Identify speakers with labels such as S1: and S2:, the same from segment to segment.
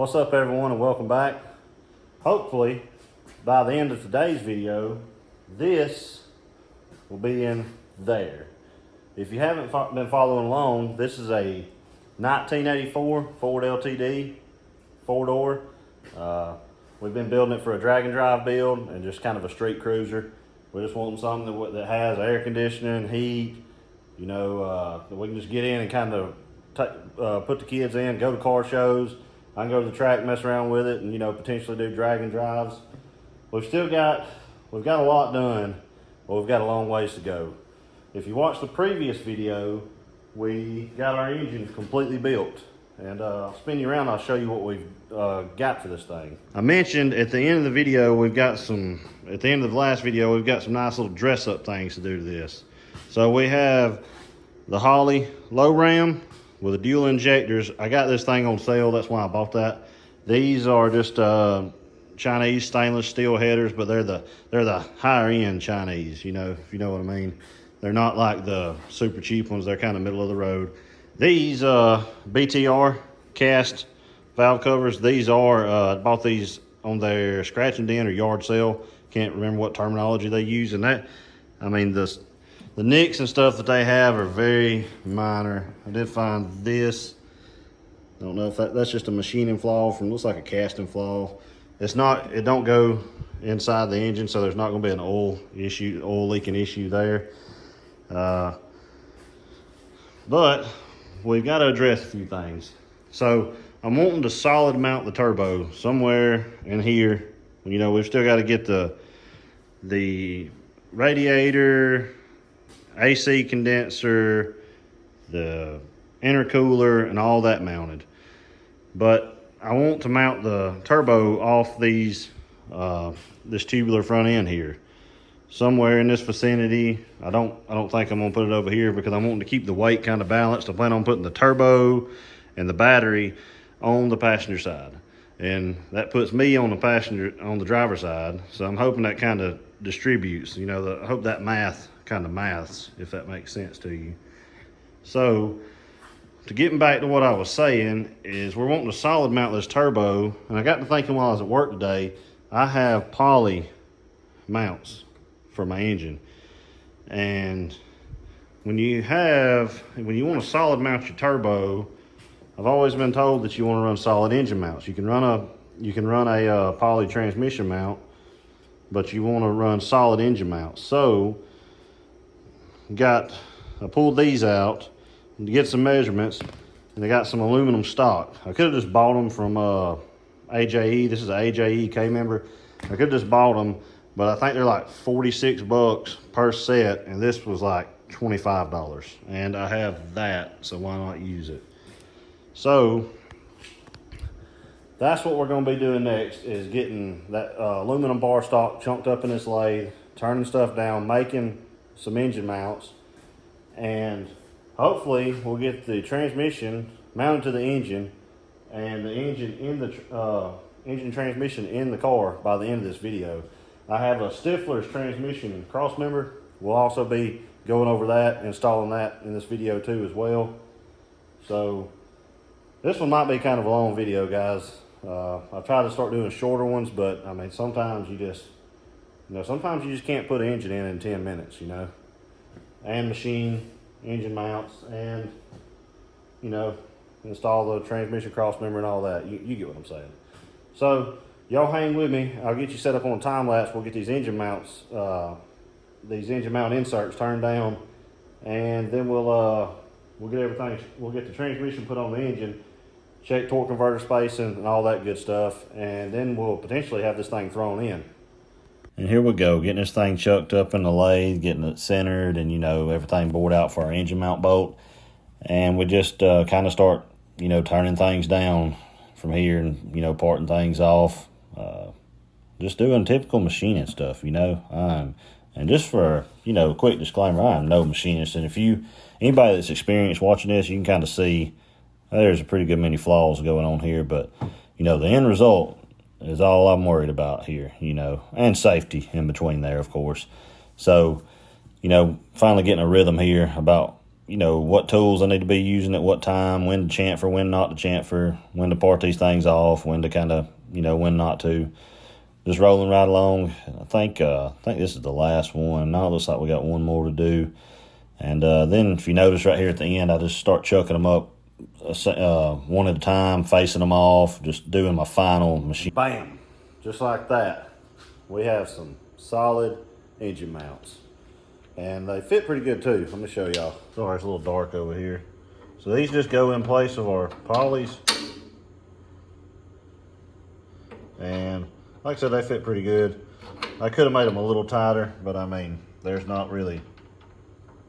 S1: What's up, everyone, and welcome back. Hopefully, by the end of today's video, this will be in there. If you haven't been following along, this is a 1984 Ford LTD, 4-door. We've been building it for a drag and drive build and just kind of a street cruiser. We're just wanting something that has air conditioning, heat, that we can just get in and kind of put the kids in, go to car shows. I can go to the track, mess around with it, and potentially do drag and drives. We've got a lot done, but we've got a long ways to go. If you watched the previous video, we got our engine completely built. And I'll spin you around, I'll show you what we've got for this thing. I mentioned at the end of the video, at the end of the last video, we've got some nice little dress up things to do to this. So we have the Holley low ram with the dual injectors. I got this thing on sale, that's why I bought that. These are just Chinese stainless steel headers, but they're the higher end Chinese, if you know what I mean. They're not like the super cheap ones, they're kind of middle of the road. These BTR cast valve covers, these are, I bought these on their scratch and dent or yard sale. Can't remember what terminology they use. And the nicks and stuff that they have are very minor. I did find this. I don't know if that's just a machining flaw looks like a casting flaw. It don't go inside the engine, so there's not gonna be an oil leaking issue there. But we've got to address a few things. So I'm wanting to solid mount the turbo somewhere in here. We've still got to get the radiator, AC condenser, the intercooler, and all that mounted. But I want to mount the turbo off this tubular front end here, somewhere in this vicinity. I don't think I'm gonna put it over here because I'm wanting to keep the weight kind of balanced. I plan on putting the turbo and the battery on the passenger side, and that puts me on the driver's side. So I'm hoping that kind of distributes. I hope that math kind of maths, if that makes sense to you. So to getting back to what I was saying is we're wanting to solid mount this turbo, and I got to thinking while I was at work today, I have poly mounts for my engine. And when you want to solid mount your turbo, I've always been told that you want to run solid engine mounts. You can run a poly transmission mount, but you want to run solid engine mounts. So I pulled these out to get some measurements, and they got some aluminum stock. I could have just bought them from AJE. This is an AJE K-member. I could have just bought them, but I think they're like $46 per set, and this was like $25. And I have that, so why not use it? So that's what we're going to be doing next, is getting that aluminum bar stock chunked up in this lathe, turning stuff down, making some engine mounts, and hopefully we'll get the transmission mounted to the engine and the engine transmission in the car by the end of this video. I have a Stifler's transmission cross member. We'll also be going over that, installing that in this video too as well. So this one might be kind of a long video, guys. I've tried to start doing shorter ones, but I mean, sometimes you just can't put an engine in 10 minutes, and machine engine mounts and, install the transmission cross member and all that. You get what I'm saying. So y'all hang with me. I'll get you set up on a time lapse. We'll get these engine mounts, these engine mount inserts turned down, and then we'll get the transmission put on the engine, check torque converter spacing and all that good stuff, and then we'll potentially have this thing thrown in. And here we go, getting this thing chucked up in the lathe, getting it centered, and everything bored out for our engine mount bolt. And we just kind of start turning things down from here, and parting things off, just doing typical machining stuff. And just for a quick disclaimer, I am no machinist, and if anybody that's experienced watching this, you can kind of see there's a pretty good many flaws going on here, but the end result is all I'm worried about here, and safety in between there, of course. So, finally getting a rhythm here about, you know, what tools I need to be using at what time, when to chamfer, when not to chamfer, when to part these things off, when to kind of, you know, when not to. Just rolling right along. I think this is the last one. Now it looks like we got one more to do. And then if you notice right here at the end, I just start chucking them up one at a time, facing them off, just doing my final machine. Bam! Just like that. We have some solid engine mounts. And they fit pretty good too. Let me show y'all. Sorry, it's a little dark over here. So these just go in place of our polys. And like I said, they fit pretty good. I could have made them a little tighter, but I mean, there's not really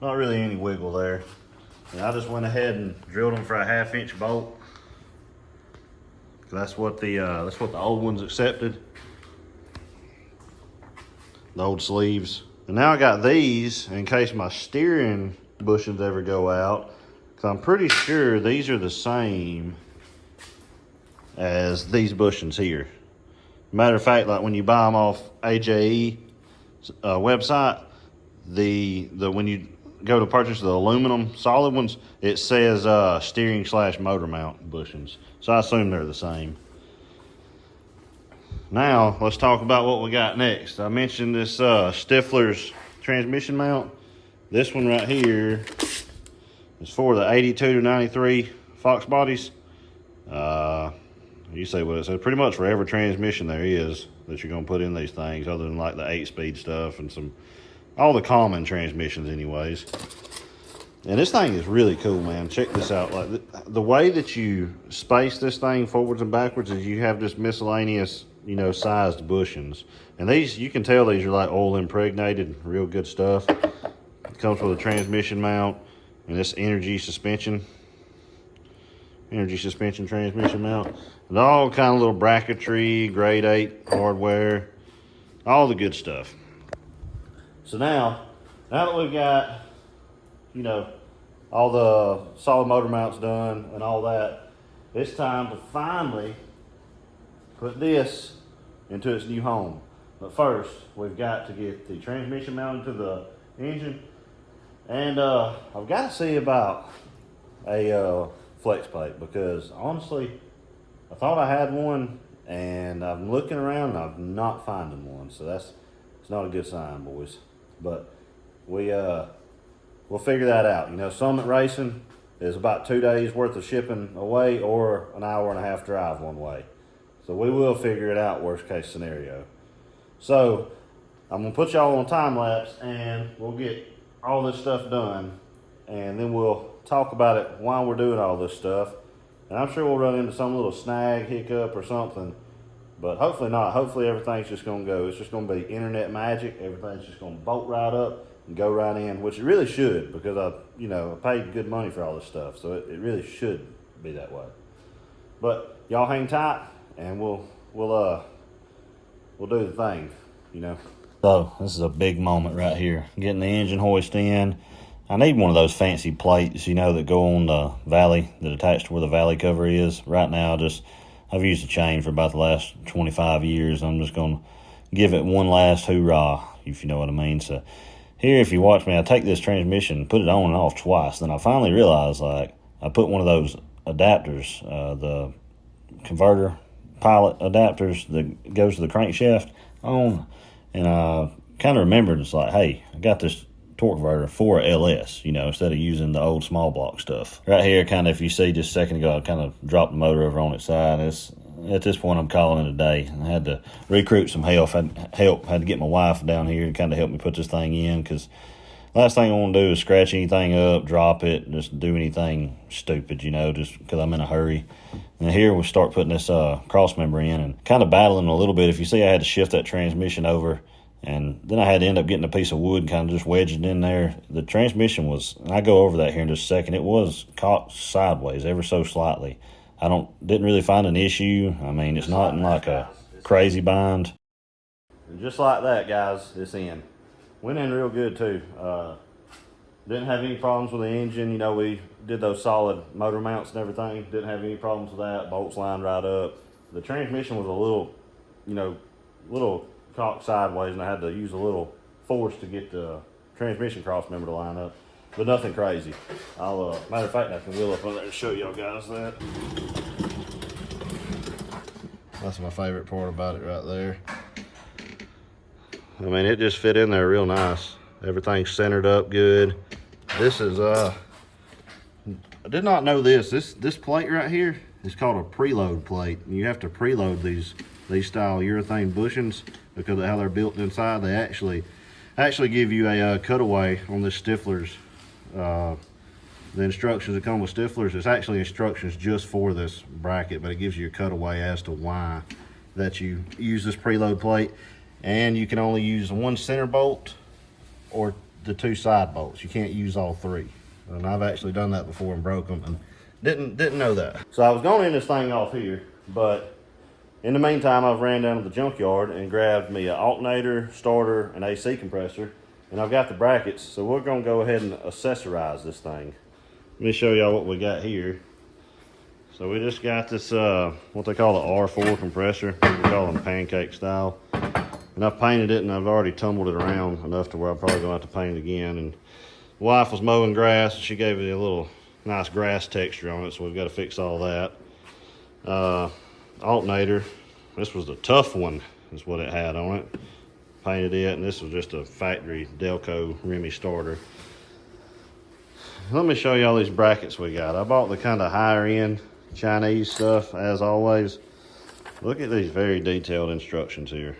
S1: any wiggle there. And I just went ahead and drilled them for a 1/2 inch bolt. That's what the old ones accepted. The old sleeves. And now I got these in case my steering bushings ever go out, because I'm pretty sure these are the same as these bushings here. Matter of fact, like when you buy them off AJE website, when you go to purchase the aluminum solid ones, it says steering / motor mount bushings. So I assume they're the same. Now let's talk about what we got next. I mentioned this Stifler's transmission mount. This one right here is for the 82 to 93 Foxbodies. You say what it says. Pretty much for every transmission there is that you're going to put in these things, other than like the 8-speed stuff and all the common transmissions anyways. And this thing is really cool, man. Check this out. Like the way that you space this thing forwards and backwards is you have this miscellaneous, you know, sized bushings. And these, you can tell these are like oil impregnated, real good stuff. It comes with a transmission mount and this energy suspension transmission mount. And all kind of little bracketry, grade 8 hardware, all the good stuff. So now that we've got, you know, all the solid motor mounts done and all that, it's time to finally put this into its new home. But first, we've got to get the transmission mounted to the engine. And I've got to see about a flex plate, because honestly, I thought I had one and I'm looking around and I'm not finding one. So it's not a good sign, boys. But we'll figure that out. You know, Summit Racing is about 2 days worth of shipping away or an 1.5 hour drive one way. So we will figure it out, worst case scenario. So I'm gonna put y'all on time lapse and we'll get all this stuff done, and then we'll talk about it while we're doing all this stuff. And I'm sure we'll run into some little snag, hiccup or something, but hopefully not. Hopefully everything's just gonna go. It's just gonna be internet magic. Everything's just gonna bolt right up and go right in, which it really should, because I paid good money for all this stuff. So it really should be that way. But y'all hang tight and we'll do the thing, you know. So this is a big moment right here. Getting the engine hoist in. I need one of those fancy plates, you know, that go on the valley, that attach to where the valley cover is. Right now, I've used a chain for about the last 25 years. I'm just going to give it one last hoorah, if you know what I mean. So here, if you watch me, I take this transmission, put it on and off twice. Then I finally realized, like, I put one of those adapters, the converter pilot adapters that goes to the crankshaft on, and I kind of remembered, it's like, hey, I got this torque converter for LS, you know, instead of using the old small block stuff. Right here, kind of, if you see just a second ago, I kind of dropped the motor over on its side. At this point, I'm calling it a day. I had to recruit some help. Had to get my wife down here to kind of help me put this thing in, because last thing I want to do is scratch anything up, drop it, just do anything stupid, you know, just because I'm in a hurry. And here we start putting this cross member in and kind of battling a little bit. If you see, I had to shift that transmission over, and then I had to end up getting a piece of wood and kind of just wedge it in there. The transmission was, and I'll go over that here in just a second, it was caught sideways ever so slightly. Didn't really find an issue. I mean, it's not in like a crazy bind. And just like that, guys, it's in. Went in real good too. Didn't have any problems with the engine. You know, we did those solid motor mounts and everything. Didn't have any problems with that. Bolts lined right up. The transmission was a little cocked sideways, and I had to use a little force to get the transmission cross member to line up. but nothing crazy. I'll, matter of fact, I can wheel up on there and show y'all guys that. That's my favorite part about it right there. I mean, it just fit in there real nice. Everything's centered up good. This is, I did not know this. This plate right here is called a preload plate. You have to preload these style urethane bushings because of how they're built inside. They actually give you a cutaway on the Stiflers. The instructions that come with Stiflers, it's actually instructions just for this bracket, but it gives you a cutaway as to why that you use this preload plate. And you can only use one center bolt or the 2 side bolts. You can't use all 3. And I've actually done that before and broke them and didn't know that. So I was going to end this thing off here, but in the meantime, I've ran down to the junkyard and grabbed me an alternator, starter, and AC compressor, and I've got the brackets. So we're gonna go ahead and accessorize this thing. Let me show y'all what we got here. So we just got this, what they call the R4 compressor. We call them pancake style. And I've painted it and I've already tumbled it around enough to where I'm probably gonna have to paint it again. And the wife was mowing grass and she gave it a little nice grass texture on it, so we've got to fix all that. Alternator, this was the tough one, is what it had on it. Painted it, and this was just a factory Delco Remy starter. Let me show you all these brackets we got. I bought the kind of higher end Chinese stuff, as always. Look at these very detailed instructions here.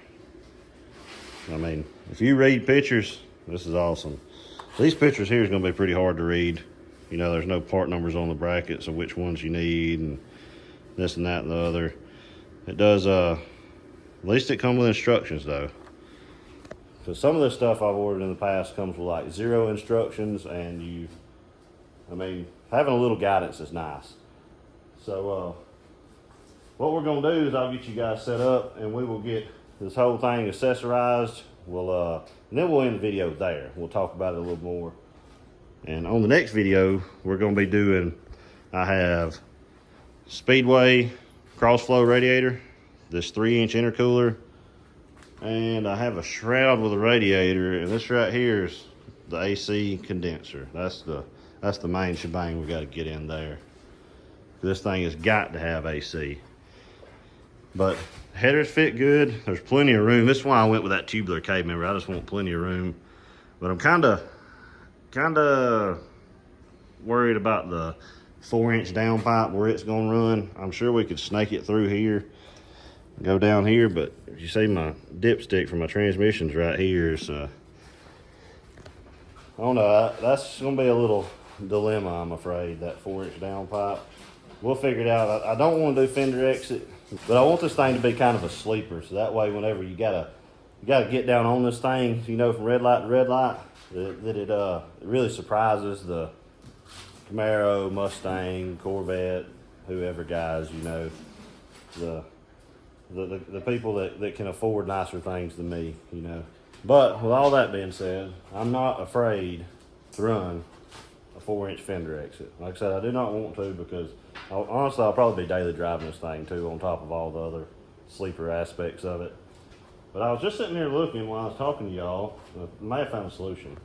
S1: I mean, if you read pictures, this is awesome. These pictures here is going to be pretty hard to read. You know, there's no part numbers on the brackets of which ones you need and this and that and the other. It does, at least it comes with instructions though. Because some of this stuff I've ordered in the past comes with like 0 instructions, and I mean, having a little guidance is nice. So what we're gonna do is I'll get you guys set up and we will get this whole thing accessorized. And then we'll end the video there. We'll talk about it a little more. And on the next video, we're gonna be doing, I have Speedway cross-flow radiator, this 3-inch intercooler, and I have a shroud with a radiator, and this right here is the AC condenser. That's the main shebang we got to get in there. This thing has got to have AC. But headers fit good. There's plenty of room. This is why I went with that tubular K member. I just want plenty of room. But I'm kind of worried about the 4-inch downpipe where it's gonna run. I'm sure we could snake it through here, go down here, but if you see my dipstick for my transmission's right here, so I don't know, that's gonna be a little dilemma, I'm afraid, that 4-inch downpipe. We'll figure it out. I don't want to do fender exit, but I want this thing to be kind of a sleeper, so that way whenever you gotta get down on this thing, you know, from red light to red light, that it really surprises the Camaro, Mustang, Corvette, whoever guys, you know, the people that can afford nicer things than me, you know. But with all that being said, I'm not afraid to run a 4-inch fender exit. Like I said, I do not want to, because honestly, I'll probably be daily driving this thing too, on top of all the other sleeper aspects of it. But I was just sitting here looking while I was talking to y'all. I may have found a solution.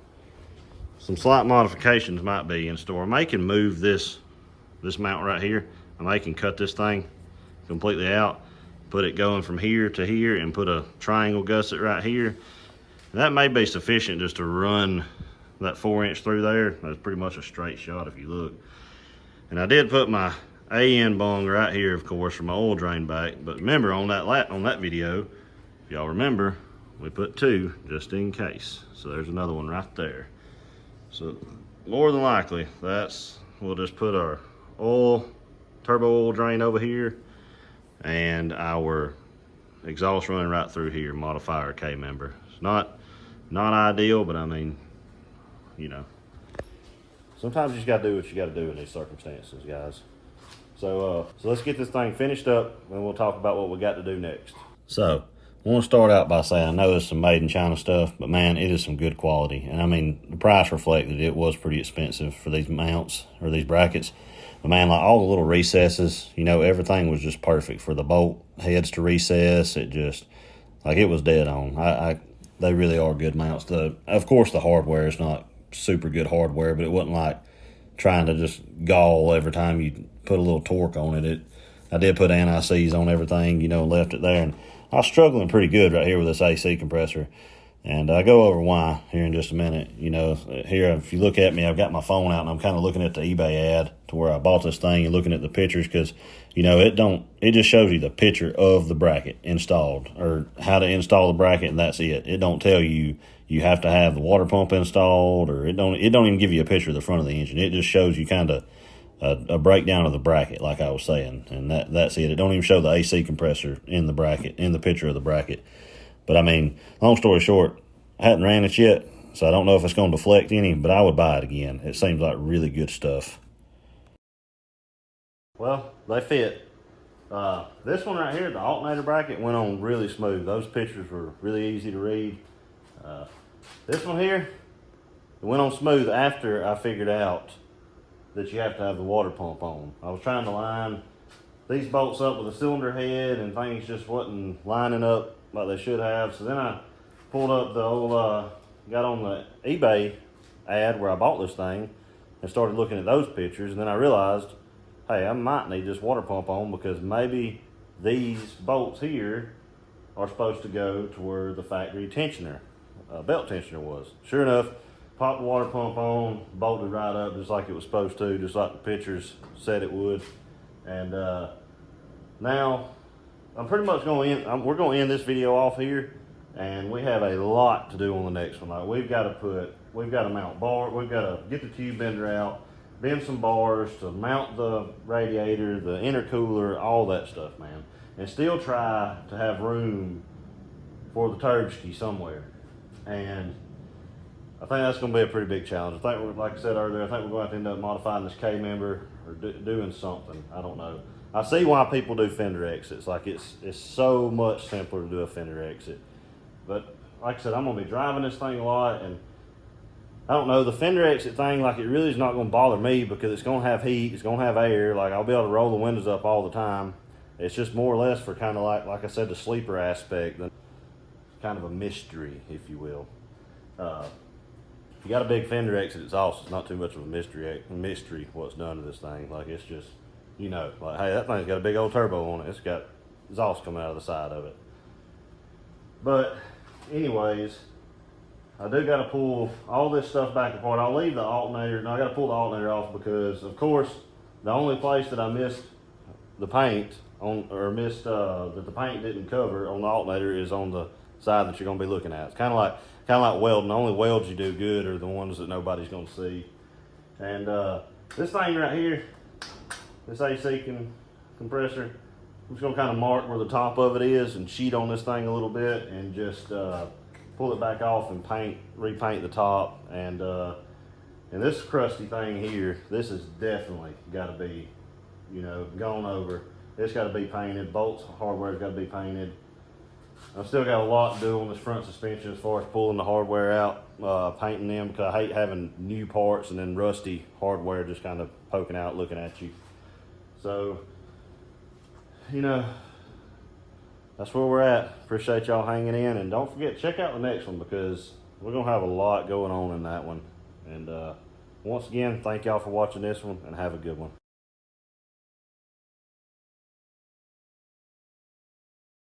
S1: Some slight modifications might be in store. I may can move this mount right here. I may can cut this thing completely out, put it going from here to here, and put a triangle gusset right here. And that may be sufficient just to run that 4-inch through there. That's pretty much a straight shot if you look. And I did put my AN bung right here, of course, for my oil drain back. But remember, on that video, if y'all remember, we put 2 just in case. So there's another one right there. So more than likely, we'll just put our turbo oil drain over here, and our exhaust running right through here, modify our K member. It's not ideal, but I mean, you know, sometimes you just gotta do what you gotta do in these circumstances, guys. So let's get this thing finished up, and we'll talk about what we got to do next. So I want to start out by saying, I know there's some made in China stuff, but man, it is some good quality. And I mean, the price reflected it was pretty expensive for these mounts or these brackets. But man, like all the little recesses, you know, everything was just perfect for the bolt heads to recess. It just, like, it was dead on. They really are good mounts. Of course, the hardware is not super good hardware, but it wasn't like trying to just gall every time you put a little torque on it. I did put anti-seize on everything, you know, left it there, and I was struggling pretty good right here with this AC compressor. And I'll go over why here in just a minute. You know, here, if you look at me, I've got my phone out and I'm kind of looking at the eBay ad to where I bought this thing and looking at the pictures, because, you know, it just shows you the picture of the bracket installed or how to install the bracket, and that's it. It don't tell you have to have the water pump installed, or it don't even give you a picture of the front of the engine. It just shows you kind of a breakdown of the bracket, like I was saying, and that's it. It don't even show the AC compressor in the bracket, in the picture of the bracket. But I mean, long story short, I hadn't ran it yet, so I don't know if it's going to deflect any, but I would buy it again. It seems like really good stuff. Well, they fit. This one right here, the alternator bracket, went on really smooth. Those pictures were really easy to read. This one here, it went on smooth after I figured out that you have to have the water pump on. I was trying to line these bolts up with a cylinder head, and things just wasn't lining up like they should have. So then I pulled up the old, got on the eBay ad where I bought this thing and started looking at those pictures, and then I realized, hey, I might need this water pump on, because maybe these bolts here are supposed to go to where the factory tensioner, belt tensioner was. Sure enough, popped the water pump on, bolted right up just like it was supposed to, just like the pictures said it would. And now I'm pretty much going to we're going to end this video off here, and we have a lot to do on the next one. Like, we've got to mount bar, we've got to get the tube bender out, bend some bars to mount the radiator, the intercooler, all that stuff, man. And still try to have room for the turbski somewhere. And I think that's going to be a pretty big challenge. I think, like I said earlier, I think we're going to have to end up modifying this K-member or doing something. I don't know. I see why people do fender exits. Like, it's so much simpler to do a fender exit. But like I said, I'm going to be driving this thing a lot, and I don't know, the fender exit thing, like, it really is not going to bother me, because it's going to have heat, it's going to have air. Like, I'll be able to roll the windows up all the time. It's just more or less for kind of like I said, the sleeper aspect, kind of a mystery, if you will. If you got a big fender exit exhaust, it's not too much of a mystery what's done to this thing. Like, it's just, you know, like, hey, that thing's got a big old turbo on it. It's got exhaust coming out of the side of it. But anyways, I do got to pull all this stuff back apart. I'll leave the alternator. Now I got to pull the alternator off, because, of course, the only place that I missed the paint on, or missed that the paint didn't cover on the alternator, is on the side that you're going to be looking at. It's kind of like welding. The only welds you do good are the ones that nobody's going to see. And this thing right here, this AC compressor, I'm just going to kind of mark where the top of it is and cheat on this thing a little bit, and just pull it back off and repaint the top. And this crusty thing here, this has definitely got to be, you know, gone over. It's got to be painted. Bolts, hardware's got to be painted. I've still got a lot to do on this front suspension as far as pulling the hardware out, painting them, because I hate having new parts and then rusty hardware just kind of poking out, looking at you. So, you know, that's where we're at. Appreciate y'all hanging in, and don't forget, check out the next one, because we're going to have a lot going on in that one. And once again, thank y'all for watching this one, and have a good one.